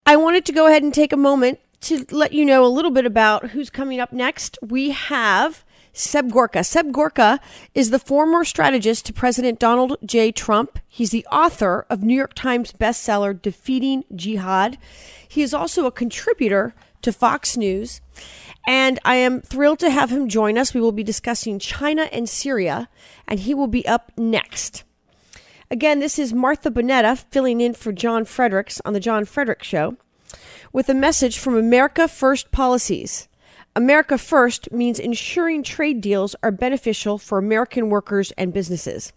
I wanted to go ahead and take a moment to let you know a little bit about who's coming up next. We have Seb Gorka. Seb Gorka is the former strategist to President Donald J. Trump. He's the author of New York Times bestseller, Defeating Jihad. He is also a contributor to Fox News. And I am thrilled to have him join us. We will be discussing China and Syria, and he will be up next. Again, this is Martha Boneta filling in for John Fredericks on the John Fredericks Show with a message from America First Policies. America First means ensuring trade deals are beneficial for American workers and businesses.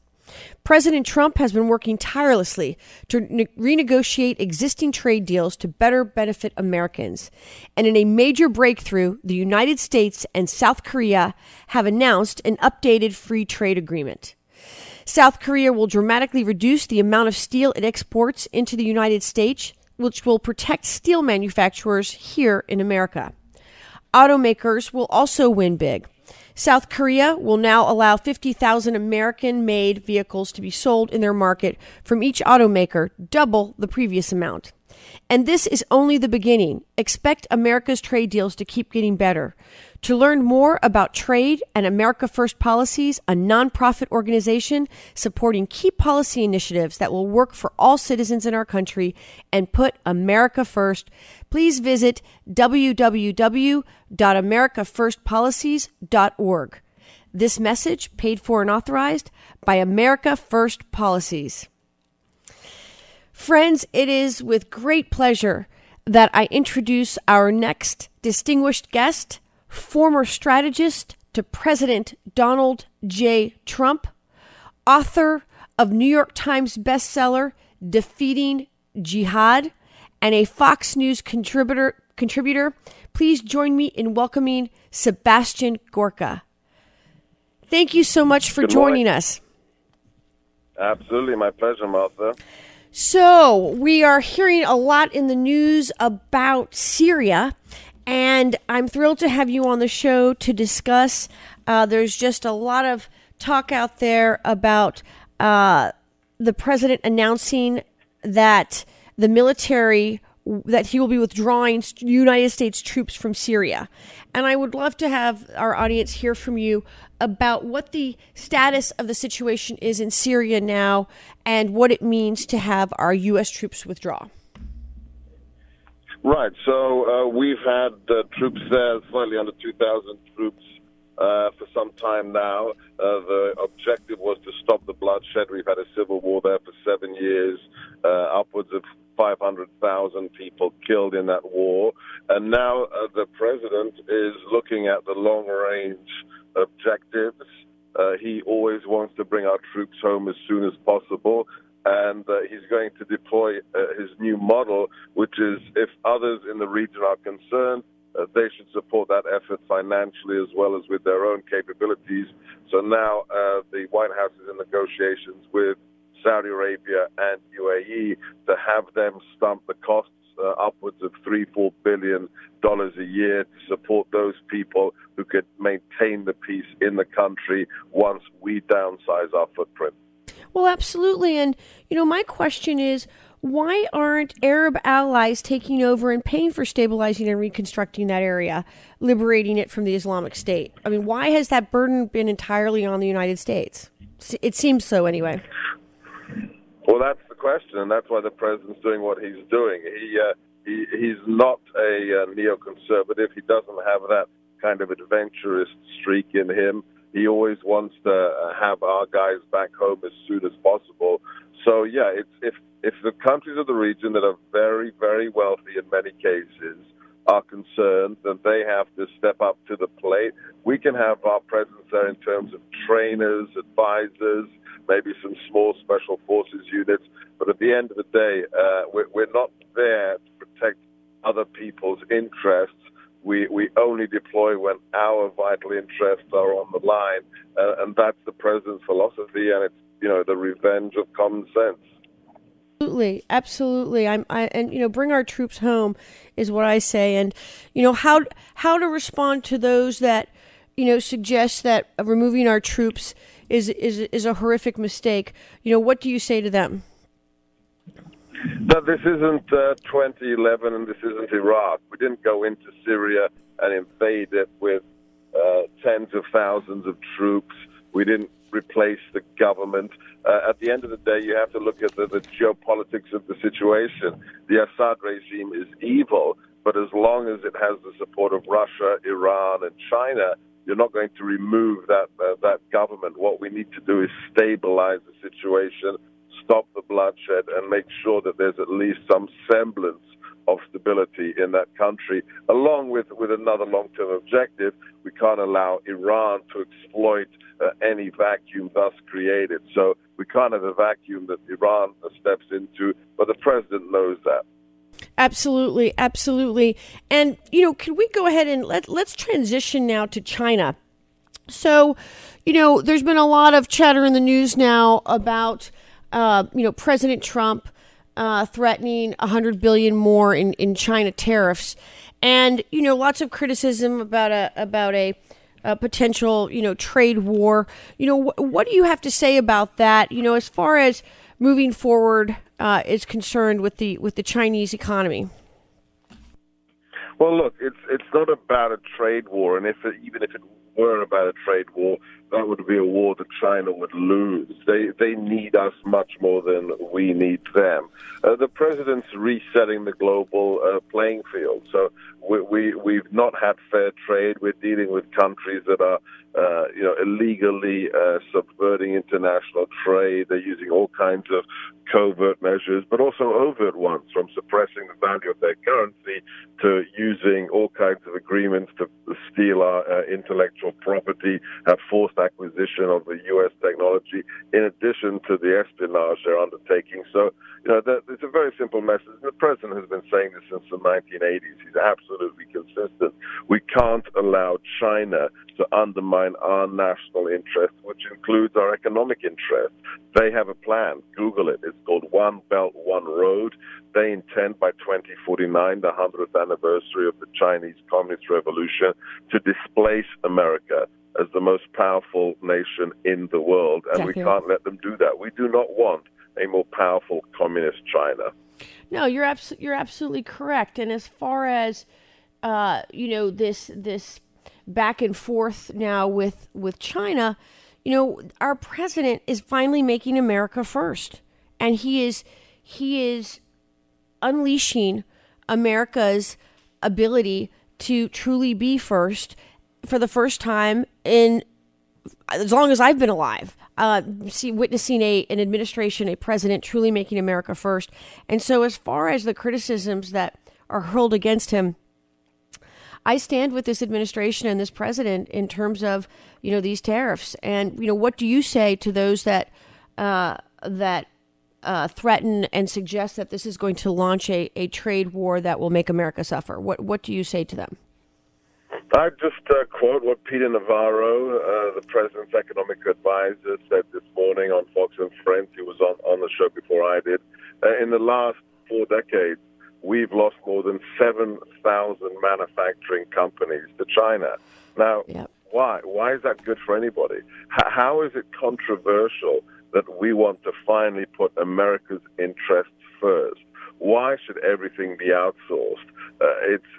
President Trump has been working tirelessly to renegotiate existing trade deals to better benefit Americans. And in a major breakthrough, the United States and South Korea have announced an updated free trade agreement. South Korea will dramatically reduce the amount of steel it exports into the United States, which will protect steel manufacturers here in America. Automakers will also win big. South Korea will now allow 50,000 American-made vehicles to be sold in their market from each automaker, double the previous amount. And this is only the beginning. Expect America's trade deals to keep getting better. To learn more about trade and America First Policies, a nonprofit organization supporting key policy initiatives that will work for all citizens in our country and put America first, please visit www.americafirstpolicies.org. This message paid for and authorized by America First Policies. Friends, it is with great pleasure that I introduce our next distinguished guest, former strategist to President Donald J. Trump, author of New York Times bestseller, Defeating Jihad, and a Fox News contributor. Please join me in welcoming Sebastian Gorka. Thank you so much for joining us. Absolutely. My pleasure, Martha. So we are hearing a lot in the news about Syria, and I'm thrilled to have you on the show to discuss. There's just a lot of talk out there about the president announcing that the military, that he will be withdrawing United States troops from Syria. And I would love to have our audience hear from you about what the status of the situation is in Syria now and what it means to have our U.S. troops withdraw. Right. So we've had troops there, slightly under 2,000 troops for some time now. The objective was to stop the bloodshed. We've had a civil war there for 7 years, upwards of 500,000 people killed in that war. And now the president is looking at the long-range objectives. He always wants to bring our troops home as soon as possible. And he's going to deploy his new model, which is if others in the region are concerned, they should support that effort financially as well as with their own capabilities. So now the White House is in negotiations with Saudi Arabia and UAE to have them stump the costs upwards of $3-4 billion a year to support those people who could maintain the peace in the country once we downsize our footprint. Well, absolutely. And, my question is, why aren't Arab allies taking over and paying for stabilizing and reconstructing that area, liberating it from the Islamic State? I mean, why has that burden been entirely on the United States? It seems so anyway. Well, that's the question, and that's why the president's doing what he's doing. He's not a neoconservative. He doesn't have that kind of adventurous streak in him. He always wants to have our guys back home as soon as possible. So, yeah, if the countries of the region that are very, very wealthy in many cases are concerned, then they have to step up to the plate. We can have our presence there in terms of trainers, advisors, maybe some small special forces units. But at the end of the day, we're not there to protect other people's interests. We only deploy when our vital interests are on the line, and that's the president's philosophy, and it's the revenge of common sense. Absolutely. And bring our troops home is what I say. And how to respond to those that suggest that removing our troops is a horrific mistake. What do you say to them? No, this isn't 2011 and this isn't Iraq. We didn't go into Syria and invade it with tens of thousands of troops. We didn't replace the government. At the end of the day, you have to look at the geopolitics of the situation. The Assad regime is evil, but as long as it has the support of Russia, Iran, and China, you're not going to remove that government. What we need to do is stabilize the situation, stop the bloodshed, and make sure that there's at least some semblance of stability in that country, along with another long-term objective. We can't allow Iran to exploit any vacuum thus created. So we can't have a vacuum that Iran steps into, but the president knows that. Absolutely, absolutely. And, can we go ahead and let's transition now to China. So, there's been a lot of chatter in the news now about, President Trump threatening $100 billion more in China tariffs, and lots of criticism about a potential trade war. What do you have to say about that? As far as moving forward is concerned with the Chinese economy. Well, look, it's not about a trade war, and even if it were about a trade war, that would be a war that China would lose. They need us much more than we need them. The president's resetting the global playing field. So we've not had fair trade. We're dealing with countries that are illegally subverting international trade. They're using all kinds of covert measures, but also overt ones, from suppressing the value of their currency to using all kinds of agreements to steal our intellectual property, have forced acquisition of the U.S. technology, in addition to the espionage they're undertaking. So, it's a very simple message. The president has been saying this since the 1980s. He's absolutely consistent. We can't allow China to undermine our national interest, which includes our economic interest. They have a plan. Google it. It's called One Belt, One Road. They intend by 2049, the 100th anniversary of the Chinese Communist Revolution, to displace America as the most powerful nation in the world. And Exactly. We can't let them do that. We do not want a more powerful communist China. No, you're absolutely correct. And as far as this back and forth now with China, our president is finally making America first, and he is unleashing America's ability to truly be first for the first time in as long as I've been alive. Witnessing an administration, a president truly making America first. And so as far as the criticisms that are hurled against him, I stand with this administration and this president in terms of, these tariffs. And, what do you say to those that threaten and suggest that this is going to launch a trade war that will make America suffer? What do you say to them? I just quote what Peter Navarro, the president's economic advisor, said this morning on Fox and Friends. He was on the show before I did. In the last 4 decades, we've lost more than 7,000 manufacturing companies to China. Now, Yep. Why? Why is that good for anybody? How is it controversial that we want to finally put America's interests first? Why should everything be outsourced?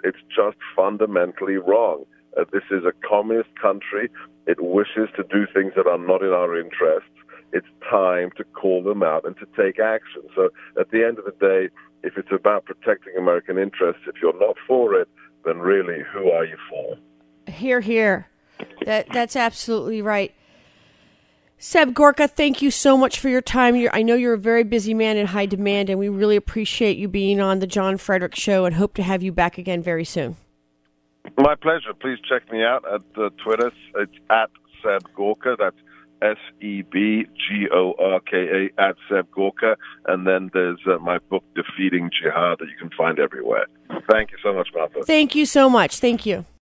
It's just fundamentally wrong. This is a communist country. It wishes to do things that are not in our interests. It's time to call them out and to take action. So at the end of the day, if it's about protecting American interests, if you're not for it, then really, who are you for? Hear, hear. That's absolutely right. Seb Gorka, thank you so much for your time. I know you're a very busy man in high demand, and we really appreciate you being on the John Fredericks Show and hope to have you back again very soon. My pleasure. Please check me out at Twitter. It's at Seb Gorka. That's SEBGORKA at Seb Gorka. And then there's my book, Defeating Jihad, that you can find everywhere. Thank you so much, Martha. Thank you so much. Thank you.